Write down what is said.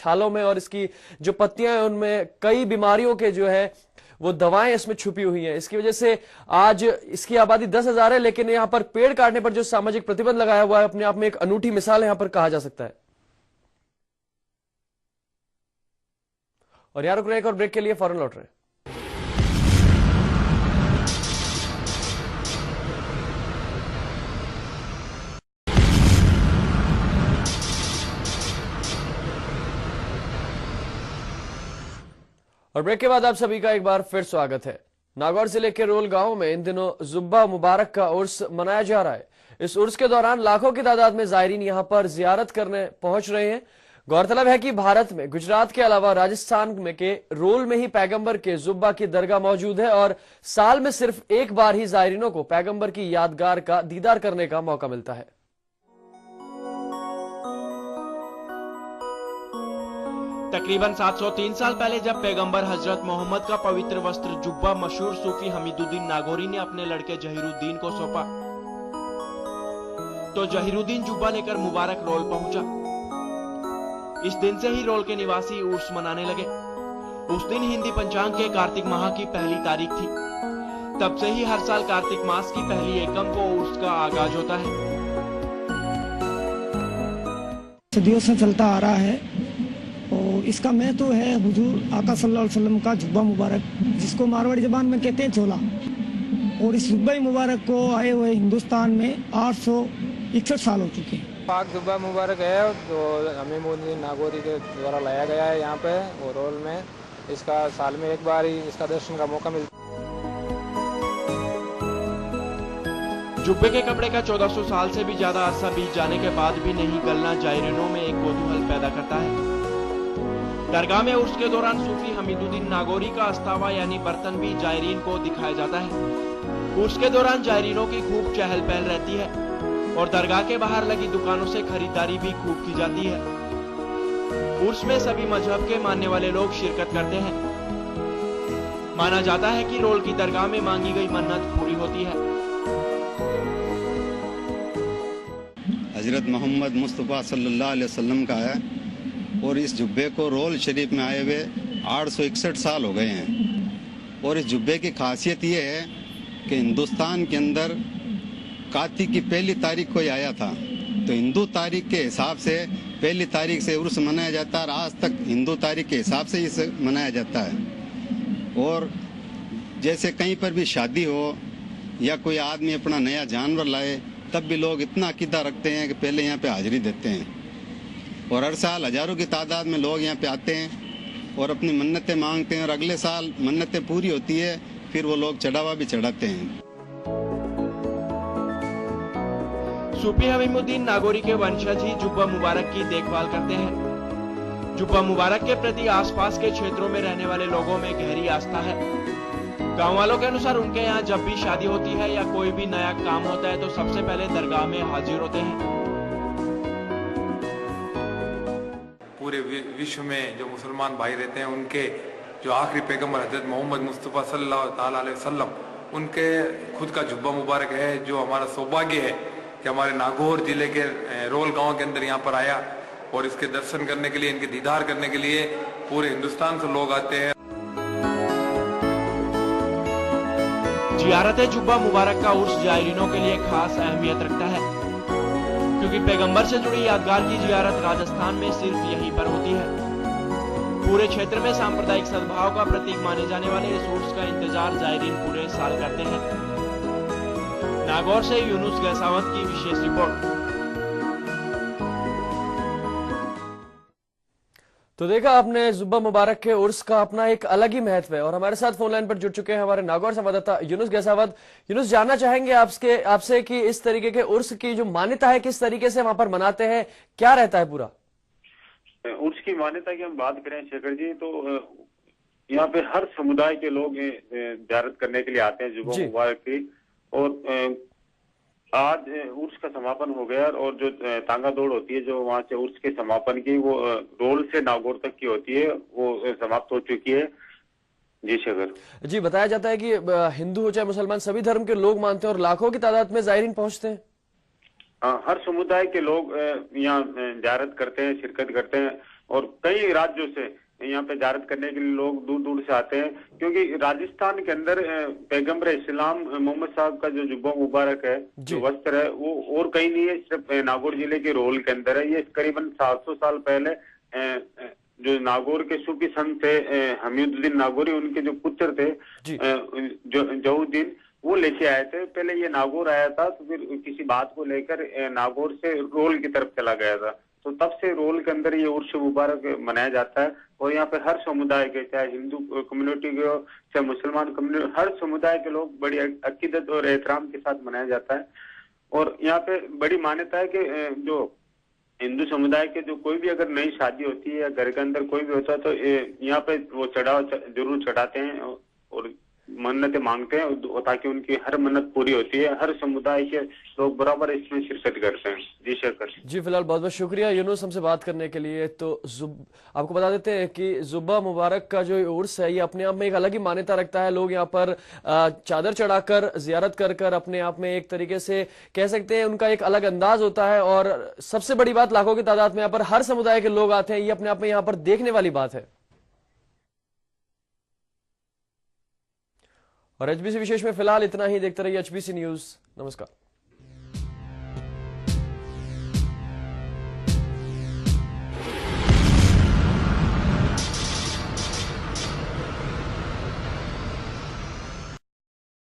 छालों में और इसकी जो पत्तियां हैं उनमें कई बीमारियों के जो है वो दवाएं इसमें छुपी हुई हैं। इसकी वजह से आज इसकी आबादी 10,000 है, लेकिन यहाँ पर पेड़ काटने पर जो सामाजिक प्रतिबंध लगाया हुआ है अपने आप में एक अनूठी मिसाल यहाँ पर कहा जा सकता है। और यार रुक रहे एक और ब्रेक के लिए, फौरन लौट रहे हैं। और ब्रेक के बाद आप सभी का एक बार फिर स्वागत है। नागौर जिले के रोल गांव में इन दिनों जुब्बा मुबारक का उर्स मनाया जा रहा है। इस उर्स के दौरान लाखों की तादाद में जायरीन यहां पर जियारत करने पहुंच रहे हैं। गौरतलब है कि भारत में गुजरात के अलावा राजस्थान में के रोल में ही पैगंबर के जुब्बा की दरगाह मौजूद है और साल में सिर्फ एक बार ही जायरीनों को पैगंबर की यादगार का दीदार करने का मौका मिलता है। तकरीबन 703 साल पहले जब पैगंबर हजरत मोहम्मद का पवित्र वस्त्र जुब्बा मशहूर सूफी हमीदुद्दीन नागौरी ने अपने लड़के जहीरुद्दीन को सौंपा, तो जहीरुद्दीन जुब्बा लेकर मुबारक रोल पहुंचा। इस दिन से ही रोल के निवासी उर्स मनाने लगे। उस दिन हिंदी पंचांग के कार्तिक माह की पहली तारीख थी। तब से ही हर साल कार्तिक मास की पहली एकम को उर्स का आगाज होता है। सदियों से चलता आ रहा है और इसका महत्व है हुजूर आका सल्लल्लाहु अलैहि वसल्लम का जुब्बा मुबारक, जिसको मारवाड़ी जबान में कहते हैं चोला। और इस जुब्बा मुबारक को आए हुए हिंदुस्तान में 861 साल हो चुके हैं। पाक जुब्बा मुबारक है जो हमीदुद्दीन नागौरी के द्वारा लाया गया है यहाँ पे और रोल में। इसका साल में एक बार ही इसका दर्शन का मौका मिलता है। जुब्बे के कपड़े का 1400 साल से भी ज्यादा अरसा बीत जाने के बाद भी नहीं गलना जायरीनों में एक कौतूहल पैदा करता है। दरगाह में उर्स के दौरान सूफी हमीदुद्दीन नागौरी का अस्तावा यानी बर्तन भी जायरीन को दिखाया जाता है। उर्स के दौरान जायरीनों की खूब चहल पहल रहती है और दरगाह के बाहर लगी दुकानों से खरीदारी भी खूब की जाती है। उर्स में सभी मजहब के मानने वाले लोग शिरकत करते हैं। माना जाता है कि रोल की दरगाह में मांगी गई मन्नत पूरी होती है। हजरत मोहम्मद मुस्तफ़ा सल्लल्लाहु अलैहि वसल्लम का है और इस जुब्बे को रोल शरीफ में आए हुए 861 साल हो गए हैं। और इस जुब्बे की खासियत ये है कि हिंदुस्तान के अंदर कार्तिक की पहली तारीख को ही आया था, तो हिंदू तारीख के हिसाब से पहली तारीख से उर्स मनाया जाता है और आज तक हिंदू तारीख के हिसाब से इसे मनाया जाता है। और जैसे कहीं पर भी शादी हो या कोई आदमी अपना नया जानवर लाए, तब भी लोग इतना अकीदा रखते हैं कि पहले यहाँ पे हाजिरी देते हैं। और हर साल हजारों की तादाद में लोग यहाँ पे आते हैं और अपनी मन्नतें मांगते हैं और अगले साल मन्नतें पूरी होती है, फिर वो लोग चढ़ावा भी चढ़ाते हैं। सूफी हमीदुद्दीन नागौरी के वंशज ही जुब्बा मुबारक की देखभाल करते हैं। जुब्बा मुबारक के प्रति आसपास के क्षेत्रों में रहने वाले लोगों में गहरी आस्था है। गांव वालों के अनुसार उनके यहाँ जब भी शादी होती है या कोई भी नया काम होता है तो सबसे पहले दरगाह में हाजिर होते हैं। पूरे विश्व में जो मुसलमान भाई रहते हैं उनके जो आखिरी पैगंबर हजरत मोहम्मद मुस्तफ़ा सल्लल्लाहु अलैहि वसल्लम उनके खुद का जुब्बा मुबारक है, जो हमारा सौभाग्य है कि हमारे नागौर जिले के रोल गांव के अंदर यहाँ पर आया और इसके दर्शन करने के लिए, इनके दीदार करने के लिए पूरे हिंदुस्तान से लोग आते हैं। जियारत जुब्बा मुबारक का उर्स जायरीनों के लिए खास अहमियत रखता है, क्योंकि पैगंबर से जुड़ी यादगार की जियारत राजस्थान में सिर्फ यहीं पर होती है। पूरे क्षेत्र में सांप्रदायिक सद्भाव का प्रतीक माने जाने वाले इस उर्स का इंतजार जायरीन पूरे साल करते हैं। नागौर से यूनुस गैसावत की विशेष रिपोर्ट। तो देखा आपने, जुब्बा मुबारक के उर्स का अपना एक अलग ही महत्व है। और हमारे साथ फोन लाइन पर जुड़ चुके हैं हमारे नागौर संवाददाता यूनुस गैसावत। यूनुस, जानना चाहेंगे आपसे कि इस तरीके के उर्स की जो मान्यता है किस तरीके से वहां पर मनाते हैं, क्या रहता है पूरा उर्स की मान्यता की हम बात करें शेखर जी, तो यहाँ पे हर समुदाय के लोग ज़ियारत करने के लिए आते हैं जुब्बा मुबारक की। और आज उर्स का समापन हो गया और जो तांगा दौड़ होती है जो वहाँ से उर्स के समापन की, वो रोल से नागौर तक की होती है, वो समाप्त हो चुकी है। जी शेखर जी, बताया जाता है कि हिंदू हो चाहे मुसलमान सभी धर्म के लोग मानते हैं और लाखों की तादाद में जायरीन पहुंचते हैं। हर समुदाय के लोग यहाँ ज़ियारत करते हैं, शिरकत करते हैं। और कई राज्यों से यहाँ पे ज़ियारत करने के लिए लोग दूर दूर से आते हैं, क्योंकि राजस्थान के अंदर पैगंबर इस्लाम मोहम्मद साहब का जो जुब्बा मुबारक है, जो वस्त्र है, वो और कहीं नहीं है, सिर्फ नागौर जिले के रोल के अंदर है। ये करीबन 700 साल पहले जो नागौर के सूफी संत थे हमीदुद्दीन नागौरी, उनके जो पुत्र थे जहुद्दीन, वो लेके आए थे। पहले ये नागौर आया था, तो फिर किसी बात को लेकर नागौर से रोल की तरफ चला गया था, तो तब से रोल के अंदर ये उर्स मुबारक मनाया जाता है। और यहाँ पे हर समुदाय के, चाहे हिंदू कम्युनिटी के हो, चाहे मुसलमान कम्युनिटी, हर समुदाय के लोग बड़ी अकीदत और एहतराम के साथ मनाया जाता है। और यहाँ पे बड़ी मान्यता है कि जो हिंदू समुदाय के जो कोई भी अगर नई शादी होती है या घर के अंदर कोई भी होता है, तो यहाँ पे वो चढ़ाव जरूर चढ़ाते हैं और मन्नतें मांगते हैं, ताकि उनकी हर मन्नत पूरी होती है। हर समुदाय के लोग बराबर इसमें शिरकत करते हैं। जी शेखर जी, फिलहाल बहुत बहुत शुक्रिया यूनुस हमसे बात करने के लिए। तो आपको बता देते हैं कि जुब्बा मुबारक का जो उर्स है, ये अपने आप में एक अलग ही मान्यता रखता है। लोग यहाँ पर चादर चढ़ाकर जियारत कर कर अपने आप में एक तरीके से कह सकते हैं उनका एक अलग अंदाज होता है। और सबसे बड़ी बात, लाखों की तादाद में यहाँ पर हर समुदाय के लोग आते हैं, ये अपने आप में यहाँ पर देखने वाली बात है। और एचबीसी विशेष में फिलहाल इतना ही। देखते रहिए एचबीसी न्यूज। नमस्कार।